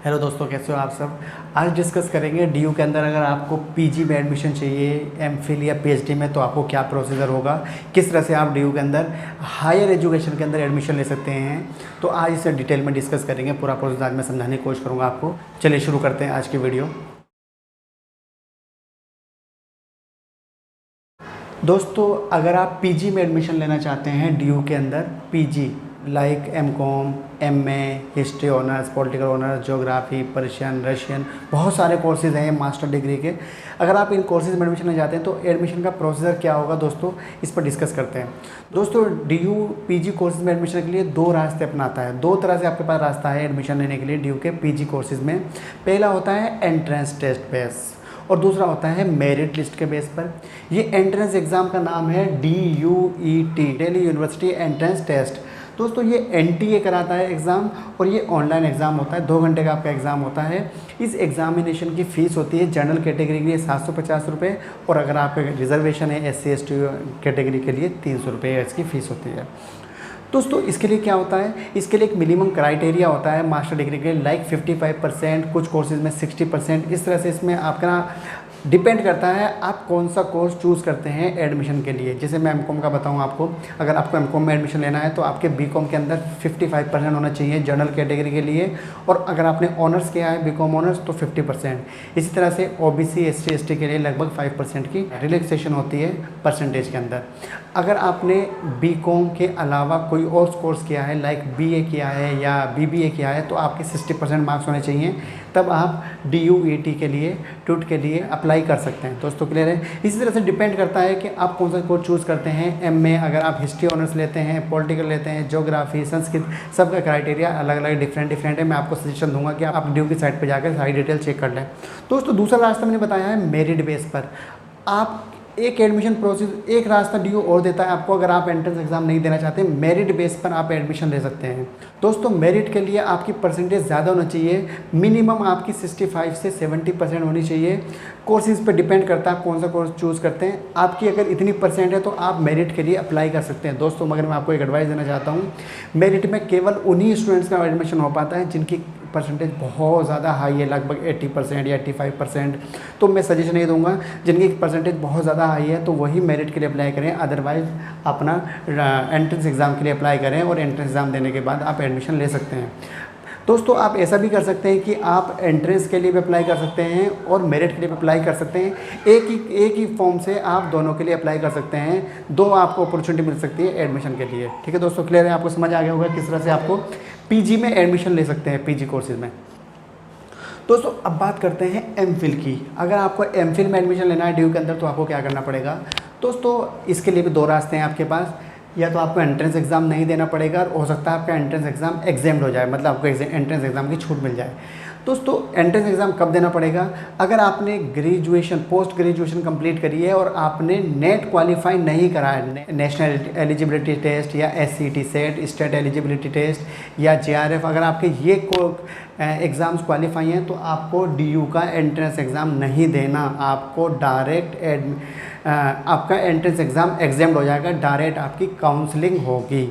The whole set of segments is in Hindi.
हेलो दोस्तों, कैसे हो आप सब। आज डिस्कस करेंगे डीयू के अंदर अगर आपको पीजी में एडमिशन चाहिए, एमफिल या पीएचडी में, तो आपको क्या प्रोसीजर होगा, किस तरह से आप डीयू के अंदर हायर एजुकेशन के अंदर एडमिशन ले सकते हैं। तो आज इसे डिटेल में डिस्कस करेंगे, पूरा प्रोसेस आज मैं समझाने की कोशिश करूँगा आपको। चलिए शुरू करते हैं आज की वीडियो। दोस्तों, अगर आप पीजी में एडमिशन लेना चाहते हैं डीयू के अंदर, PG like MCom, MA, history honours, political honours, geography, Persian, Russian, बहुत सारे कोर्सेज़ हैं मास्टर डिग्री के। अगर आप इन कोर्सेज़ में एडमिशन लेना चाहते हैं तो एडमिशन का प्रोसीजर क्या होगा दोस्तों, इस पर डिस्कस करते हैं। दोस्तों, डीयू पीजी कोर्सेज में एडमिशन के लिए दो रास्ते अपनाता है। दो तरह से आपके पास रास्ता है एडमिशन लेने के लिए डीयू के पीजी कोर्सेज़ में। पहला होता है एंट्रेंस टेस्ट बेस और दूसरा होता है मेरिट लिस्ट के बेस पर। ये एंट्रेंस एग्ज़ाम का नाम है DUET, Delhi university entrance test. दोस्तों, ये NTA कराता है एग्ज़ाम और ये ऑनलाइन एग्ज़ाम होता है, 2 घंटे का आपका एग्ज़ाम होता है। इस एग्ज़ामिनेशन की फ़ीस होती है जनरल कैटेगरी के लिए 750 रुपये, और अगर आपका रिजर्वेशन है SC ST कैटेगरी के लिए 300 रुपये इसकी फ़ीस होती है। दोस्तों, इसके लिए क्या होता है, इसके लिए एक मिनिमम क्राइटेरिया होता है मास्टर डिग्री के लिए, लाइक 55%, कुछ कोर्सेज में 60%। इस तरह से इसमें आपका डिपेंड करता है आप कौन सा कोर्स चूज़ करते हैं एडमिशन के लिए। जैसे मैं एमकॉम का बताऊं आपको, अगर आपको एमकॉम में एडमिशन लेना है तो आपके बीकॉम के अंदर 55% होना चाहिए जनरल कैटेगरी के लिए, और अगर आपने ऑनर्स किया है बीकॉम ऑनर्स तो 50%। इसी तरह से OBC SC ST के लिए लगभग 5% की रिलैक्सेशन होती है परसेंटेज के अंदर। अगर आपने बीकॉम के अलावा कोई और कोर्स किया है, लाइक BA किया है या BBA किया है, तो आपके 60% मार्क्स होने चाहिए, तब आप DUET के लिए ट्यूट के लिए अप्लाई कर सकते हैं। दोस्तों, क्लियर है। इसी तरह से डिपेंड करता है कि आप कौन सा कोर्स चूज़ करते हैं। MA अगर आप हिस्ट्री ऑनर्स लेते हैं, पॉलिटिकल लेते हैं, ज्योग्राफी, संस्कृत, सबका क्राइटेरिया अलग अलग डिफरेंट है। मैं आपको सजेशन दूंगा कि आप डीयू की साइट पर जाकर सारी डिटेल चेक कर लें। दोस्तों, दूसरा रास्ता मैंने बताया है मेरिट बेस पर। आप एक एडमिशन प्रोसेस, एक रास्ता डीयू और देता है आपको, अगर आप एंट्रेंस एग्जाम नहीं देना चाहते, मेरिट बेस पर आप एडमिशन ले सकते हैं। दोस्तों, मेरिट के लिए आपकी परसेंटेज ज़्यादा होना चाहिए, मिनिमम आपकी 65 से 70% होनी चाहिए। कोर्सेज पर डिपेंड करता है आप कौन सा कोर्स चूज़ करते हैं। आपकी अगर इतनी परसेंट है तो आप मेरिट के लिए अप्लाई कर सकते हैं। दोस्तों, मगर मैं आपको एक एडवाइस देना चाहता हूँ, मेरिट में केवल उन्हीं स्टूडेंट्स का एडमिशन हो पाता है जिनकी परसेंटेज बहुत ज़्यादा हाई है, लगभग 80% या 85%। तो मैं सजेशन ये दूंगा, जिनकी परसेंटेज बहुत ज़्यादा हाई है तो वही मेरिट के लिए अप्लाई करें, अदरवाइज़ अपना एंट्रेंस एग्ज़ाम के लिए अप्लाई करें और एंट्रेंस एग्ज़ाम देने के बाद आप एडमिशन ले सकते हैं। दोस्तों, आप ऐसा भी कर सकते हैं कि आप एंट्रेंस के लिए भी अप्लाई कर सकते हैं और मेरिट के लिए भी अप्लाई कर सकते हैं। एक ही फॉर्म से आप दोनों के लिए अप्लाई कर सकते हैं। दो आपको अपॉर्चुनिटी मिल सकती है एडमिशन के लिए। ठीक है दोस्तों, क्लियर है, आपको समझ आ गया होगा किस तरह से आपको पीजी में एडमिशन ले सकते हैं, पीजी कोर्सेज में। दोस्तों, अब बात करते हैं एमफिल की। अगर आपको एमफिल में एडमिशन लेना है डीयू के अंदर तो आपको क्या करना पड़ेगा। दोस्तों, इसके लिए भी दो रास्ते हैं आपके पास। या तो आपको एंट्रेंस एग्ज़ाम नहीं देना पड़ेगा और हो सकता है आपका एंट्रेंस एग्ज़ाम एग्जाम्ड हो जाए, मतलब आपको एंट्रेंस एग्ज़ाम की छूट मिल जाए। दोस्तों, एंट्रेंस एग्ज़ाम कब देना पड़ेगा, अगर आपने ग्रेजुएशन, पोस्ट ग्रेजुएशन कंप्लीट करी है और आपने नेट क्वालिफाई नहीं करा है, नेशनल एलिजिबिलिटी टेस्ट या SCT SET, state eligibility test या JRF, अगर आपके ये एग्ज़ाम्स क्वालिफाई हैं तो आपको डीयू का एंट्रेंस एग्ज़ाम नहीं देना। आपको डायरेक्ट आपका एंट्रेंस एग्ज़ाम एग्जाम्ड हो जाएगा, डायरेक्ट आपकी काउंसलिंग होगी।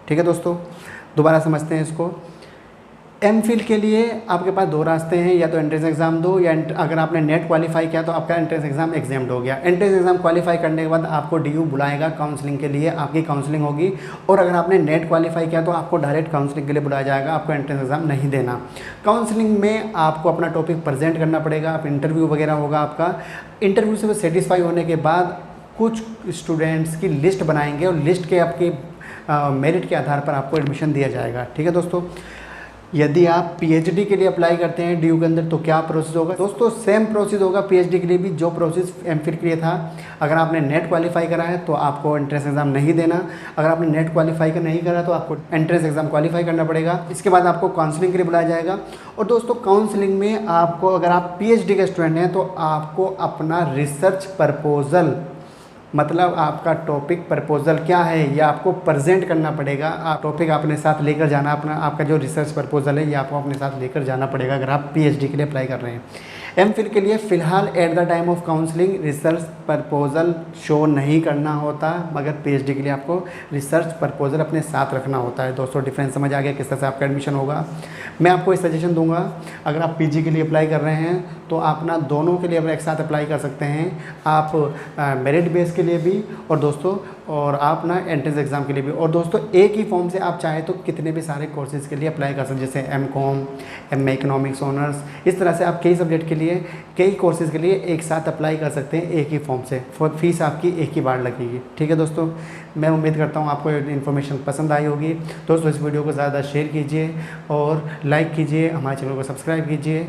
ठीक है दोस्तों, दोबारा समझते हैं इसको। एमफिल के लिए आपके पास दो रास्ते हैं, या तो एंट्रेंस एग्ज़ाम दो, या अगर आपने नेट क्वालिफाई किया तो आपका एंट्रेंस एग्ज़ाम एग्जाम्ड हो गया। एंट्रेंस एग्ज़ाम क्वालिफाई करने के बाद आपको डीयू बुलाएगा काउंसलिंग के लिए, आपकी काउंसलिंग होगी। और अगर आपने नेट क्वालिफाई किया तो आपको डायरेक्ट काउंसलिंग के लिए बुलाया जाएगा, आपको एंट्रेंस एग्ज़ाम नहीं देना। काउंसलिंग में आपको अपना टॉपिक प्रेजेंट करना पड़ेगा, आप इंटरव्यू वगैरह होगा आपका। इंटरव्यू से सेटिस्फाई होने के बाद कुछ स्टूडेंट्स की लिस्ट बनाएंगे और लिस्ट के आपके मेरिट के आधार पर आपको एडमिशन दिया जाएगा। ठीक है दोस्तों, यदि आप PhD के लिए अप्लाई करते हैं डीयू के अंदर तो क्या प्रोसेस होगा। दोस्तों, सेम प्रोसेस होगा PhD के लिए भी जो प्रोसेस एमफिल के लिए था। अगर आपने नेट क्वालिफाई करा है तो आपको एंट्रेंस एग्ज़ाम नहीं देना। अगर आपने नेट क्वालिफाई का नहीं करा तो आपको एंट्रेंस एग्ज़ाम क्वालिफाई करना पड़ेगा। इसके बाद आपको काउंसलिंग के लिए बुलाया जाएगा। और दोस्तों, काउंसलिंग में आपको, अगर आप PhD के स्टूडेंट हैं तो आपको अपना रिसर्च प्रपोजल, मतलब आपका टॉपिक प्रपोजल क्या है ये आपको प्रेजेंट करना पड़ेगा। आप टॉपिक अपने साथ लेकर जाना, अपना आपका जो रिसर्च प्रपोजल है ये आपको अपने साथ लेकर जाना पड़ेगा अगर आप PhD के लिए अप्लाई कर रहे हैं। एमफिल के लिए फ़िलहाल at the time of counselling research proposal show नहीं करना होता, मगर PhD के लिए आपको रिसर्च प्रपोजल अपने साथ रखना होता है। दोस्तों, डिफरेंस समझ आ गया किस तरह से आपका एडमिशन होगा। मैं आपको एक सजेशन दूंगा, अगर आप पीजी के लिए अप्लाई कर रहे हैं तो आप ना दोनों के लिए अपने एक साथ अप्लाई कर सकते हैं। आप मेरिट बेस के लिए भी और दोस्तों और आप ना एंट्रेंस एग्ज़ाम के लिए भी। और दोस्तों एक ही फॉर्म से आप चाहे तो कितने भी सारे कोर्सेज़ के लिए अप्लाई कर सकते हैं, जैसे एमकॉम, एमए इकोनॉमिक्स ऑनर्स, इस तरह से आप कई सब्जेक्ट के लिए, कई कोर्सेज़ के लिए एक साथ अप्लाई कर सकते हैं एक ही फॉर्म से। फीस आपकी एक ही बार लगेगी। ठीक है दोस्तों, मैं उम्मीद करता हूँ आपको इन्फॉर्मेशन पसंद आई होगी। दोस्तों इस वीडियो को ज़्यादा शेयर कीजिए और लाइक कीजिए, हमारे चैनल को सब्सक्राइब कीजिए।